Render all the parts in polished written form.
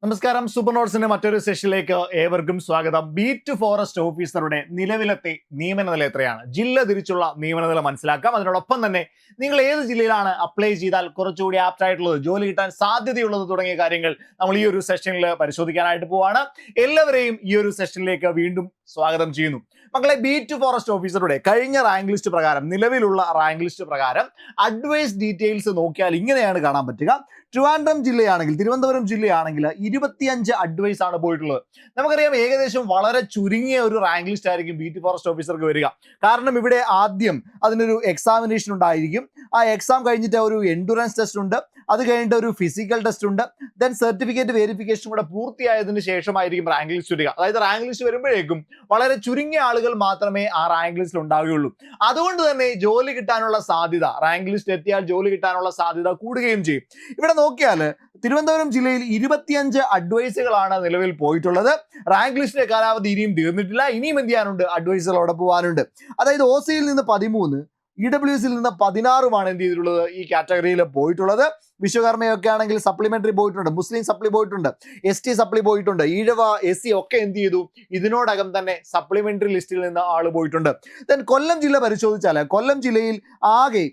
നമസ്കാരം. സൂപ്പർ നോട്ട്സിന്റെ മറ്റൊരു സെഷനിലേക്ക് ഏവർക്കും സ്വാഗതം. ബീറ്റ് ഫോറസ്റ്റ് ഓഫീസറുടെ നിലവിലത്തെ നിയമന നില എത്രയാണ്? ജില്ല തിരിച്ചുള്ള നിയമന നില മനസ്സിലാക്കാം. അതിനോടൊപ്പം തന്നെ നിങ്ങൾ ഏത് ജില്ലയിലാണ് അപ്ലൈ ചെയ്താൽ കുറച്ചുകൂടി ആപ്റ്റ് ആയിട്ടുള്ളത്, ജോലി കിട്ടാൻ സാധ്യതയുള്ളത് തുടങ്ങിയ കാര്യങ്ങൾ നമ്മൾ ഈ ഒരു സെഷനിൽ പരിശോധിക്കാനായിട്ട് പോവാണ്. എല്ലാവരെയും ഈ ഒരു സെഷനിലേക്ക് വീണ്ടും സ്വാഗതം ചെയ്യുന്നു. മക്കളെ, ബീറ്റ് ഫോറസ്റ്റ് ഓഫീസറുടെ കഴിഞ്ഞ റാങ്ക് ലിസ്റ്റ് പ്രകാരം, നിലവിലുള്ള റാങ്ക് ലിസ്റ്റ് പ്രകാരം അഡ്വൈസ് ഡീറ്റെയിൽസ് നോക്കിയാൽ ഇങ്ങനെയാണ് കാണാൻ പറ്റുക. ട്രിവാൻഡ്രം ജില്ലയാണെങ്കിൽ, തിരുവനന്തപുരം ജില്ലയാണെങ്കിൽ 25 അഡ്വൈസ് ആണ് പോയിട്ടുള്ളത്. നമുക്കറിയാം, ഏകദേശം വളരെ ചുരുങ്ങിയ ഒരു റാങ്ക് ലിസ്റ്റ് ആയിരിക്കും ബീറ്റ് ഫോറസ്റ്റ് ഓഫീസർക്ക് വരിക. കാരണം ഇവിടെ ആദ്യം അതിനൊരു എക്സാമിനേഷൻ ഉണ്ടായിരിക്കും. ആ എക്സാം കഴിഞ്ഞിട്ട് ഒരു എൻഡുറൻസ് ടെസ്റ്റ് ഉണ്ട്, അത് കഴിഞ്ഞിട്ട് ഒരു ഫിസിക്കൽ ടെസ്റ്റ് ഉണ്ട്, ദെൻ സർട്ടിഫിക്കറ്റ് വെരിഫിക്കേഷൻ കൂടെ പൂർത്തിയായതിനു ശേഷമായിരിക്കും റാങ്ക് ലിസ്റ്റ് വരിക. അതായത് റാങ്ക് ലിസ്റ്റ് വരുമ്പോഴേക്കും വളരെ ചുരുങ്ങിയ ആളുകൾ മാത്രമേ ആ റാങ്ക് ലിസ്റ്റിൽ ഉണ്ടാവുകയുള്ളൂ. അതുകൊണ്ട് തന്നെ ജോലി കിട്ടാനുള്ള സാധ്യത, റാങ്ക് ലിസ്റ്റ് എത്തിയാൽ ജോലി കിട്ടാനുള്ള സാധ്യത കൂടുകയും ചെയ്യും. ഇവിടെ നോക്കിയാൽ തിരുവനന്തപുരം ജില്ലയിൽ 25 അഡ്വൈസുകളാണ് നിലവിൽ പോയിട്ടുള്ളത്. റാങ്ക് ലിസ്റ്റിന്റെ കാലാവധി ഇനിയും തീർന്നിട്ടില്ല. ഇനിയും എന്ത് ചെയ്യാനുണ്ട്? അഡ്വൈസുകളോടെ പോകാനുണ്ട്. അതായത് OC-യിൽ നിന്ന് 13, EWS-ൽ നിന്ന് 16 എന്ത് ചെയ്തിട്ടുള്ളത്? ഈ കാറ്റഗറിയിൽ പോയിട്ടുള്ളത്. വിശ്വകർമ്മയൊക്കെ ആണെങ്കിൽ സപ്ലിമെന്ററി പോയിട്ടുണ്ട്, മുസ്ലിം സപ്ലി പോയിട്ടുണ്ട്, ST സപ്ലി പോയിട്ടുണ്ട്, ഈഴവ SC ഒക്കെ എന്ത് ചെയ്തു? ഇതിനോടകം തന്നെ സപ്ലിമെന്ററി ലിസ്റ്റിൽ നിന്ന് ആള് പോയിട്ടുണ്ട്. ദെൻ കൊല്ലം ജില്ല പരിശോധിച്ചാൽ കൊല്ലം ജില്ലയിൽ ആകെ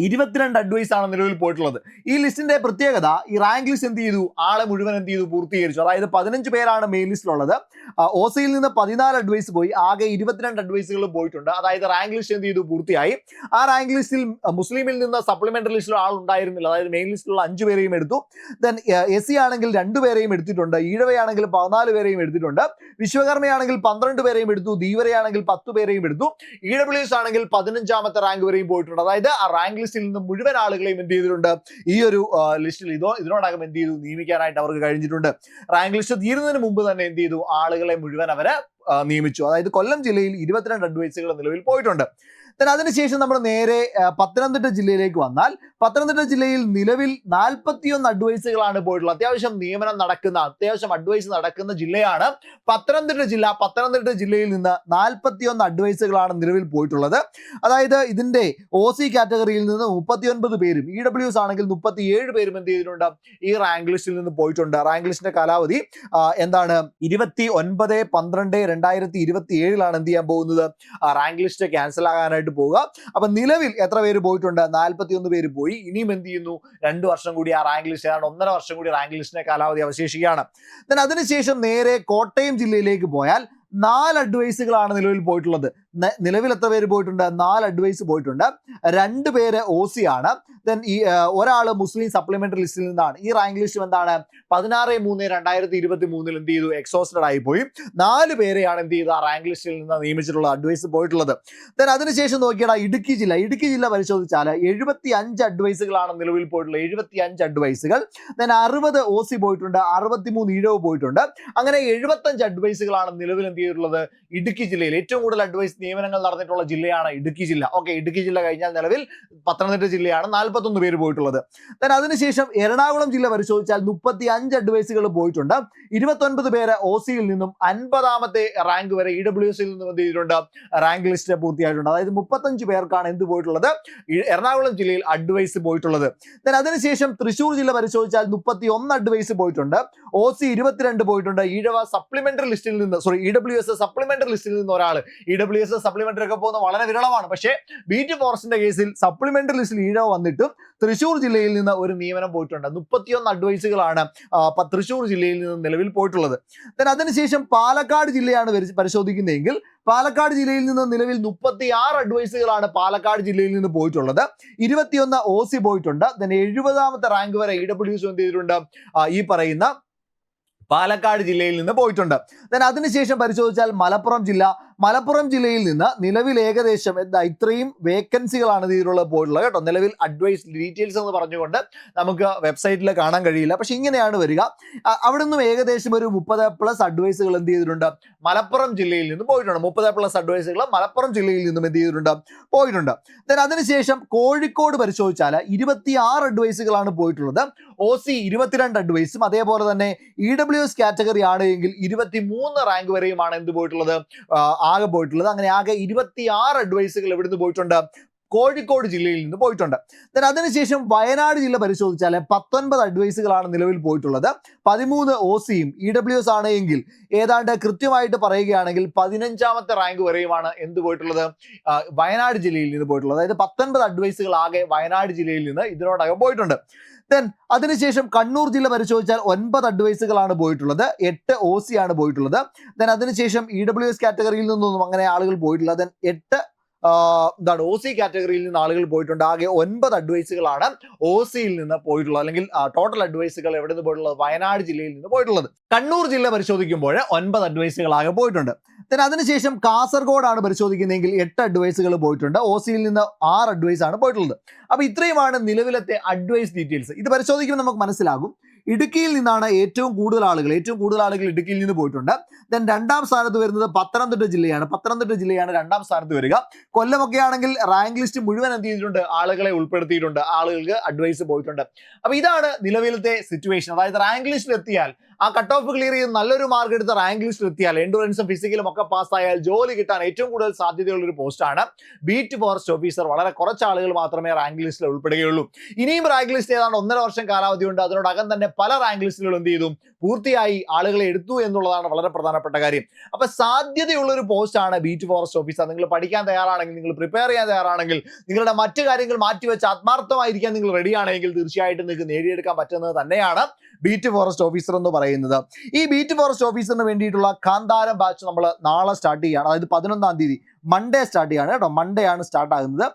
22 അഡ്വൈസ് ആണ് നിലവിൽ പോയിട്ടുള്ളത്. ഈ ലിസ്റ്റിന്റെ പ്രത്യേകത, ഈ റാങ്ക് ലിസ്റ്റ് എന്ത് ചെയ്തു? ആളെ മുഴുവൻ എന്ത് ചെയ്തു? പൂർത്തീകരിച്ചു. അതായത് 15 പേരാണ് മെയിൻ ലിസ്റ്റിലുള്ളത്. OC-യിൽ നിന്ന് 14 അഡ്വൈസ് പോയി, ആകെ 22 അഡ്വൈസുകൾ പോയിട്ടുണ്ട്. അതായത് റാങ്ക് ലിസ്റ്റ് എന്ത് ചെയ്തു? പൂർത്തിയായി. ആ റാങ്ക് ലിസ്റ്റിൽ മുസ്ലിമിൽ നിന്ന് സപ്ലിമെന്ററി ലിസ്റ്റിൽ ആൾ ഉണ്ടായിരുന്നില്ല. അതായത് മെയിൻ ലിസ്റ്റിലുള്ള 5 പേരെയും എടുത്തു. ദെൻ SC ആണെങ്കിൽ 2 പേരെയും എടുത്തിട്ടുണ്ട്, ഈഴവയാണെങ്കിൽ 14 പേരെയും എടുത്തിട്ടുണ്ട്, വിശ്വകർമ്മയാണെങ്കിൽ 12 പേരെയും എടുത്തു, ധീവരയാണെങ്കിൽ 10 പേരെയും എടുത്തു, EWS ആണെങ്കിൽ 15ാമത്തെ റാങ്ക് വരെയും പോയിട്ടുണ്ട്. അതായത് ആ റാങ്ക് ലിസ്റ്റിൽ നിന്ന് മുഴുവൻ ആളുകളെയും എന്ത് ചെയ്തിട്ടുണ്ട്? ഈ ഒരു ലിസ്റ്റിൽ ഇതിനോടകം എന്ത് ചെയ്തു? നിയമിക്കാനായിട്ട് അവർക്ക് കഴിഞ്ഞിട്ടുണ്ട്. റാങ്ക് ലിസ്റ്റ് തീരുന്നതിന് മുമ്പ് തന്നെ എന്ത് ചെയ്തു? ആളുകളെ മുഴുവൻ അവരെ നിയമിച്ചു. അതായത് കൊല്ലം ജില്ലയിൽ 22 അഡ്വൈസുകൾ നിലവിൽ പോയിട്ടുണ്ട്. അതിനുശേഷം നമ്മൾ നേരെ പത്തനംതിട്ട ജില്ലയിലേക്ക് വന്നാൽ, പത്തനംതിട്ട ജില്ലയിൽ നിലവിൽ 41 അഡ്വൈസുകളാണ് പോയിട്ടുള്ളത്. അത്യാവശ്യം നിയമനം നടക്കുന്ന, അത്യാവശ്യം അഡ്വൈസ് നടക്കുന്ന ജില്ലയാണ് പത്തനംതിട്ട ജില്ല. പത്തനംതിട്ട ജില്ലയിൽ നിന്ന് 41 അഡ്വൈസുകളാണ് നിലവിൽ പോയിട്ടുള്ളത്. അതായത് ഇതിന്റെ OC കാറ്റഗറിയിൽ നിന്ന് 39 പേരും, EWS ആണെങ്കിൽ 37 പേരും എന്ത് ചെയ്തിട്ടുണ്ട്? ഈ റാങ്ക് ലിസ്റ്റിൽ നിന്ന് പോയിട്ടുണ്ട്. റാങ്ക് ലിസ്റ്റിന്റെ കാലാവധി എന്താണ്? 29/12/2027 എന്ത് ചെയ്യാൻ പോകുന്നത്? റാങ്ക് ലിസ്റ്റ് ക്യാൻസൽ ആകാനായിട്ട് പോവുക. അപ്പൊ നിലവിൽ എത്ര പേര് പോയിട്ടുണ്ട്? 41 പേര് പോയി. ഇനിയും എന്ത് ചെയ്യുന്നു? 2 വർഷം കൂടി ആ റാങ്ക് ലിസ്റ്റ്, 1.5 വർഷം കൂടി റാങ്ക് ലിസ്റ്റിന്റെ കാലാവധി അവശേഷിക്കുകയാണ്. അതിനുശേഷം നേരെ കോട്ടയം ജില്ലയിലേക്ക് പോയാൽ 4 അഡ്വൈസുകളാണ് നിലവിൽ പോയിട്ടുള്ളത്. നിലവിൽ എത്ര പേര് പോയിട്ടുണ്ട്? 4 അഡ്വൈസ് പോയിട്ടുണ്ട്. 2 പേര് OC ആണ്. ദെൻ ഈ ഒരാള് മുസ്ലിം സപ്ലിമെന്ററി ലിസ്റ്റിൽ നിന്നാണ്. ഈ റാങ്ക് ലിസ്റ്റ് എന്താണ്? 16/3/2023 എന്ത് ചെയ്തു? എക്സോസ്റ്റഡ് ആയി പോയി. 4 പേരെയാണ് എന്ത് ചെയ്ത്? ആ റാങ്ക് ലിസ്റ്റിൽ നിന്ന് നിയമിച്ചിട്ടുള്ള അഡ്വൈസ് പോയിട്ടുള്ളത്. ദെൻ അതിനുശേഷം നോക്കിയാൽ ഇടുക്കി ജില്ല പരിശോധിച്ചാൽ 75 അഡ്വൈസുകളാണ് നിലവിൽ പോയിട്ടുള്ളത്. 75 അഡ്വൈസുകൾ. ദെൻ 60 OC പോയിട്ടുണ്ട്, 63 ഈഴവ് പോയിട്ടുണ്ട്. അങ്ങനെ 75 അഡ്വൈസുകളാണ് നിലവിൽ എന്ത് ചെയ്തിട്ടുള്ളത്? ഇടുക്കി ജില്ലയിൽ ഏറ്റവും കൂടുതൽ അഡ്വൈസ് നിയമനങ്ങൾ നടന്നിട്ടുള്ള ജില്ലയാണ് ഇടുക്കി ജില്ല. ഓക്കെ, ഇടുക്കി ജില്ല കഴിഞ്ഞാൽ നിലവിൽ പത്തനംതിട്ട ജില്ലയാണ് 41 പേര് പോയിട്ടുള്ളത്. അതിനുശേഷം എറണാകുളം ജില്ല പരിശോധിച്ചാൽ 35 അഡ്വൈസുകൾ പോയിട്ടുണ്ട്. 29 പേര് OC-യിൽ നിന്നും 50ാമത്തെ റാങ്ക് വരെ EWS-ൽ നിന്നും എന്ത് ചെയ്തിട്ടുണ്ട്? റാങ്ക് ലിസ്റ്റ് പൂർത്തിയായിട്ടുണ്ട്. അതായത് 35 പേർക്കാണ് എന്ത് പോയിട്ടുള്ളത്? എറണാകുളം ജില്ലയിൽ അഡ്വൈസ് പോയിട്ടുള്ളത്. അതിനുശേഷം തൃശ്ശൂർ ജില്ല പരിശോധിച്ചാൽ 31 അഡ്വൈസ് പോയിട്ടുണ്ട്. OC 22 പോയിട്ടുണ്ട്. ഈഴവ സപ്ലിമെന്ററി ലിസ്റ്റിൽ നിന്ന്, EWS സപ്ലിമെന്ററി ലിസ്റ്റിൽ നിന്ന് ഒരാൾ, EWS സപ്ലിമെന്ററി ഒക്കെ പോകുന്ന വളരെ വിരളമാണ്. പക്ഷേ ബീറ്റ് ഫോറസ്റ്റിന്റെ കേസിൽ സപ്ലിമെന്ററി ലിസ്റ്റിൽ ഈഴവ വന്നിട്ടും തൃശ്ശൂർ ജില്ലയിൽ നിന്ന് ഒരു നിയമനം പോയിട്ടുണ്ട്. 31 അഡ്വൈസുകളാണ് തൃശ്ശൂർ ജില്ലയിൽ നിന്ന് നിലവിൽ പോയിട്ടുള്ളത്. അതിനുശേഷം പാലക്കാട് ജില്ലയാണ് പരിശോധിക്കുന്നതെങ്കിൽ, പാലക്കാട് ജില്ലയിൽ നിന്ന് നിലവിൽ 36 അഡ്വൈസുകളാണ് പാലക്കാട് ജില്ലയിൽ നിന്ന് പോയിട്ടുള്ളത്. 21 OC പോയിട്ടുണ്ട്. 70ാമത്തെ റാങ്ക് വരെ EWS എന്ത് ചെയ്തിട്ടുണ്ട്? ഈ പറയുന്ന പാലക്കാട് ജില്ലയിൽ നിന്ന് പോയിട്ടുണ്ട്. അതിനുശേഷം പരിശോധിച്ചാൽ മലപ്പുറം ജില്ലയിൽ നിന്ന് നിലവിൽ ഏകദേശം ഇത്രയും വേക്കൻസികളാണ് ഇതിലുള്ള പോയിട്ടുള്ളത് കേട്ടോ. നിലവിൽ അഡ്വൈസ് ഡീറ്റെയിൽസ് എന്ന് പറഞ്ഞുകൊണ്ട് നമുക്ക് വെബ്സൈറ്റിൽ കാണാൻ കഴിയില്ല. പക്ഷെ ഇങ്ങനെയാണ് വരിക. അവിടെ നിന്നും ഏകദേശം ഒരു 30+ അഡ്വൈസുകൾ എന്ത് ചെയ്തിട്ടുണ്ട്? മലപ്പുറം ജില്ലയിൽ നിന്ന് പോയിട്ടുണ്ട്. 30+ അഡ്വൈസുകൾ മലപ്പുറം ജില്ലയിൽ നിന്നും എന്ത് ചെയ്തിട്ടുണ്ട്? പോയിട്ടുണ്ട്. അതിനുശേഷം കോഴിക്കോട് പരിശോധിച്ചാൽ 26 അഡ്വൈസുകളാണ് പോയിട്ടുള്ളത്. OC 22 അഡ്വൈസും, അതേപോലെ തന്നെ EWS കാറ്റഗറി ആണ് എങ്കിൽ 23 റാങ്ക് വരെയുമാണ് എന്ത് പോയിട്ടുള്ളത്? ആകെ പോയിട്ടുള്ളത്. അങ്ങനെ ആകെ 26 അഡ്വൈസുകൾ എവിടുന്ന് പോയിട്ടുണ്ട്? കോഴിക്കോട് ജില്ലയിൽ നിന്ന് പോയിട്ടുണ്ട്. then അതിനുശേഷം വയനാട് ജില്ല പരിശോധിച്ചാൽ 19 അഡ്വൈസുകളാണ് നിലവിൽ പോയിട്ടുള്ളത്. 13 OC-യും EWS ആണ് എങ്കിൽ ഏതാണ്ട് കൃത്യമായിട്ട് പറയുകയാണെങ്കിൽ 15ാമത്തെ റാങ്ക് വരെയുമാണ് എന്ത് പോയിട്ടുള്ളത്, വയനാട് ജില്ലയിൽ നിന്ന് പോയിട്ടുള്ളത്. അതായത് 19 അഡ്വൈസുകൾ ആകെ വയനാട് ജില്ലയിൽ നിന്ന് ഇതിനോടകം പോയിട്ടുണ്ട്. then അതിനുശേഷം കണ്ണൂർ ജില്ല പരിശോധിച്ചാൽ 9 അഡ്വൈസുകളാണ് പോയിട്ടുള്ളത്, 8 OC ആണ് പോയിട്ടുള്ളത്. then അതിനുശേഷം EWS കാറ്റഗറിയിൽ നിന്നൊന്നും അങ്ങനെ ആളുകൾ പോയിട്ടില്ല. then 8 OC കാറ്റഗറിയിൽ നിന്ന് ആളുകൾ പോയിട്ടുണ്ട്. ആകെ 9 അഡ്വൈസുകളാണ് OC-യിൽ നിന്ന് പോയിട്ടുള്ളത്, അല്ലെങ്കിൽ ടോട്ടൽ അഡ്വൈസുകൾ എവിടെ നിന്ന് പോയിട്ടുള്ളത്, വയനാട് ജില്ലയിൽ നിന്ന് പോയിട്ടുള്ളത്. കണ്ണൂർ ജില്ല പരിശോധിക്കുമ്പോൾ 9 അഡ്വൈസുകൾ ആകെ പോയിട്ടുണ്ട്. then അതിനുശേഷം കാസർഗോഡാണ് പരിശോധിക്കുന്നതെങ്കിൽ 8 അഡ്വൈസുകൾ പോയിട്ടുണ്ട്. OC-യിൽ നിന്ന് 6 അഡ്വൈസ് ആണ് പോയിട്ടുള്ളത്. അപ്പോൾ ഇത്രയുമാണ് നിലവിലത്തെ അഡ്വൈസ് ഡീറ്റെയിൽസ്. ഇത് പരിശോധിക്കുമ്പോൾ നമുക്ക് മനസ്സിലാകും ഇടുക്കിയിൽ നിന്നാണ് ഏറ്റവും കൂടുതൽ ആളുകൾ ഇടുക്കിയിൽ നിന്ന് പോയിട്ടുണ്ട്. then രണ്ടാം സ്ഥാനത്ത് വരുന്നത് പത്തനംതിട്ട ജില്ലയാണ് രണ്ടാം സ്ഥാനത്ത് വരിക. കൊല്ലമൊക്കെ ആണെങ്കിൽ റാങ്ക് ലിസ്റ്റ് മുഴുവൻ എന്ത് ചെയ്തിട്ടുണ്ട്, ആളുകളെ ഉൾപ്പെടുത്തിയിട്ടുണ്ട്, ആളുകൾക്ക് അഡ്വൈസ് പോയിട്ടുണ്ട്. അപ്പൊ ഇതാണ് നിലവിലത്തെ സിറ്റുവേഷൻ. അതായത് റാങ്ക് ലിസ്റ്റിൽ എത്തിയാൽ, ആ കട്ട് ഓഫ് ക്ലിയർ ചെയ്ത് നല്ലൊരു മാർക്ക് എടുത്ത റാങ്ക് ലിസ്റ്റിൽ എത്തിയാൽ, എൻഡുറൻസും ഫിസിക്കലും ഒക്കെ പാസ്സായാൽ ജോലി കിട്ടാൻ ഏറ്റവും കൂടുതൽ സാധ്യതയുള്ള ഒരു പോസ്റ്റാണ് ബീറ്റ് ഫോറസ്റ്റ് ഓഫീസർ. വളരെ കുറച്ച് ആളുകൾ മാത്രമേ റാങ്ക് ലിസ്റ്റിൽ ഉൾപ്പെടുകയുള്ളൂ. ഇനിയും റാങ്ക് ലിസ്റ്റ് ഏതാണ്ട് 1.5 വർഷം കാലാവധിയുണ്ട്. അതിനോടകം തന്നെ പല റാങ്ക് ലിസ്റ്റുകളും എന്ത് ചെയ്തു, പൂർത്തിയായി ആളുകളെ എടുത്തു എന്നുള്ളതാണ് വളരെ പ്രധാനപ്പെട്ട കാര്യം. അപ്പൊ സാധ്യതയുള്ള ഒരു പോസ്റ്റാണ് ബീറ്റ് ഫോറസ്റ്റ് ഓഫീസർ. നിങ്ങൾ പഠിക്കാൻ തയ്യാറാണെങ്കിൽ, നിങ്ങൾ പ്രിപ്പയർ ചെയ്യാൻ തയ്യാറാണെങ്കിൽ, നിങ്ങളുടെ മറ്റു കാര്യങ്ങൾ മാറ്റിവെച്ച് ആത്മാർത്ഥമായിരിക്കാൻ നിങ്ങൾ റെഡിയാണെങ്കിൽ തീർച്ചയായിട്ടും നിങ്ങൾക്ക് നേടിയെടുക്കാൻ പറ്റുന്നത് തന്നെയാണ് ബീറ്റ് ഫോറസ്റ്റ് ഓഫീസർ എന്ന് പറയുന്നത്. ഈ ബീറ്റ് ഫോറസ്റ്റ് ഓഫീസറിന് വേണ്ടിയിട്ടുള്ള കാന്താരം ബാച്ച് നമ്മൾ നാളെ സ്റ്റാർട്ട് ചെയ്യുകയാണ്. അതായത് 11ാം തീയതി മൺഡേ സ്റ്റാർട്ട് ചെയ്യാണ് കേട്ടോ. മൺഡേ ആണ് സ്റ്റാർട്ട് ആകുന്നത്.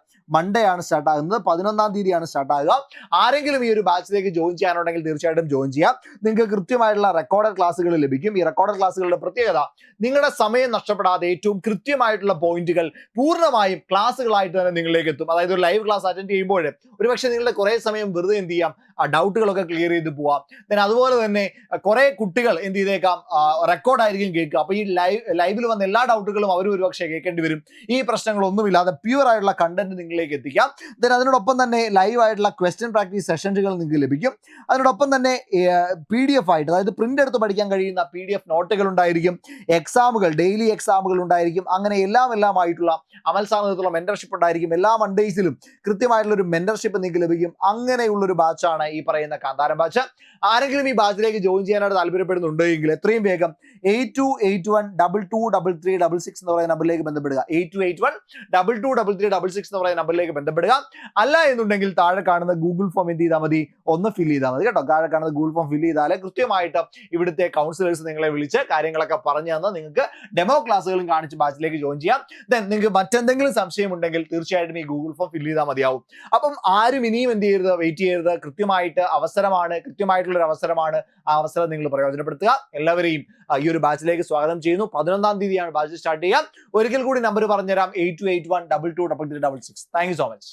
11ാം തീയതിയാണ് സ്റ്റാർട്ട് ആകുക. ആരെങ്കിലും ഈ ഒരു ബാച്ചിലേക്ക് ജോയിൻ ചെയ്യാനുണ്ടെങ്കിൽ തീർച്ചയായിട്ടും ജോയിൻ ചെയ്യാം. നിങ്ങൾക്ക് കൃത്യമായിട്ടുള്ള റെക്കോർഡഡ് ക്ലാസ്സുകൾ ലഭിക്കും. ഈ റെക്കോർഡഡ് ക്ലാസ്സുകളുടെ പ്രത്യേകത, നിങ്ങളുടെ സമയം നഷ്ടപ്പെടാതെ ഏറ്റവും കൃത്യമായിട്ടുള്ള പോയിന്റുകൾ പൂർണ്ണമായും ക്ലാസ്സുകളായിട്ട് തന്നെ നിങ്ങളിലേക്ക് എത്തും. അതായത് ഒരു ലൈവ് ക്ലാസ് അറ്റൻഡ് ചെയ്യുമ്പോൾ ഒരുപക്ഷെ നിങ്ങളുടെ കുറേ സമയം വെറുതെ എന്ത് ചെയ്യാം, ആ ഡൗട്ടുകളൊക്കെ ക്ലിയർ ചെയ്ത് പോവാം. then അതുപോലെ തന്നെ കുറെ കുട്ടികൾ എന്ത് ചെയ്തേക്കാം, റെക്കോർഡായിരിക്കും കേൾക്കുക. അപ്പോൾ ഈ ലൈവിൽ വന്ന എല്ലാ ഡൗട്ടുകളും അവർ ഒരുപക്ഷെ കേൾക്കേണ്ടി വരും. ഈ പ്രശ്നങ്ങളൊന്നുമില്ലാതെ പ്യൂർ ആയിട്ടുള്ള കണ്ടന്റ് നിങ്ങളിലേക്ക് എത്തിക്കാം. then അതിനോടൊപ്പം തന്നെ ലൈവ് ആയിട്ടുള്ള ക്വസ്റ്റ്യൻ പ്രാക്ടീസ് സെഷനുകൾ നിങ്ങൾക്ക് ലഭിക്കും. അതിനോടൊപ്പം തന്നെ PDF ആയിട്ട്, അതായത് പ്രിന്റ് എടുത്ത് പഠിക്കാൻ കഴിയുന്ന PDF നോട്ടുകൾ ഉണ്ടായിരിക്കും. എക്സാമുകൾ, ഡെയിലി എക്സാമുകൾ ഉണ്ടായിരിക്കും. അങ്ങനെ എല്ലാമായിട്ടുള്ള അമൽ സാധനത്തിലുള്ള മെന്റർഷിപ്പ് ഉണ്ടായിരിക്കും. എല്ലാ മൺഡേയ്സിലും കൃത്യമായിട്ടുള്ള ഒരു മെന്റർഷിപ്പ് നിങ്ങൾക്ക് ലഭിക്കും. അങ്ങനെയുള്ളൊരു ബാച്ചാണ് ഈ പറയുന്ന കാന്താരം ബാച്ച്. ആരെങ്കിലും ഈ ബാച്ചിലേക്ക് ജോയിൻ ചെയ്യാനായിട്ട് താല്പര്യപ്പെടുന്നുണ്ടെങ്കിൽ എത്രയും വേഗം 8281223366 എന്ന് പറയുന്ന നമ്പറിലേക്ക് ബന്ധപ്പെടുക. 8281223366 എന്ന് പറയുന്ന നമ്പറിലേക്ക് ബന്ധപ്പെടുക. അല്ല എന്നുണ്ടെങ്കിൽ താഴെ കാണുന്ന ഗൂഗിൾ ഫോം എന്ത് ചെയ്താൽ മതി, ഒന്ന് ഫിൽ ചെയ്താൽ മതി കേട്ടോ. താഴെ കാണുന്ന ഗൂഗിൾ ഫോം ഫിൽ ചെയ്താൽ കൃത്യമായിട്ട് ഇവിടുത്തെ കൗൺസിലേഴ്സ് നിങ്ങളെ വിളിച്ച് കാര്യങ്ങളൊക്കെ പറഞ്ഞു തന്ന് നിങ്ങൾക്ക് ഡെമോ ക്ലാസ്സുകളും കാണിച്ച് ബാച്ചിലേക്ക് ജോയിൻ ചെയ്യാം. ദെൻ നിങ്ങൾക്ക് മറ്റെന്തെങ്കിലും സംശയം ഉണ്ടെങ്കിൽ തീർച്ചയായിട്ടും ഈ ഗൂഗിൾ ഫോം ഫിൽ ചെയ്താൽ മതിയാവും. അപ്പം ആരും ഇനിയും എന്ത് ചെയ്യരുത്, വെയിറ്റ് ചെയ്യരുത്. കൃത്യമായിട്ടുള്ളൊരു അവസരമാണ്. ആ അവസരം നിങ്ങൾ പ്രയോജനപ്പെടുത്തുക. എല്ലാവരെയും ഈ ഒരു ബാച്ചിലേക്ക് സ്വാഗതം ചെയ്യുന്നു. 11ാം തീയതിയാണ് ബാച്ച് സ്റ്റാർട്ട് ചെയ്യാം. ഒരിക്കൽ കൂടി നമ്പർ പറഞ്ഞുതരാം, 8281223366. Thank you so much.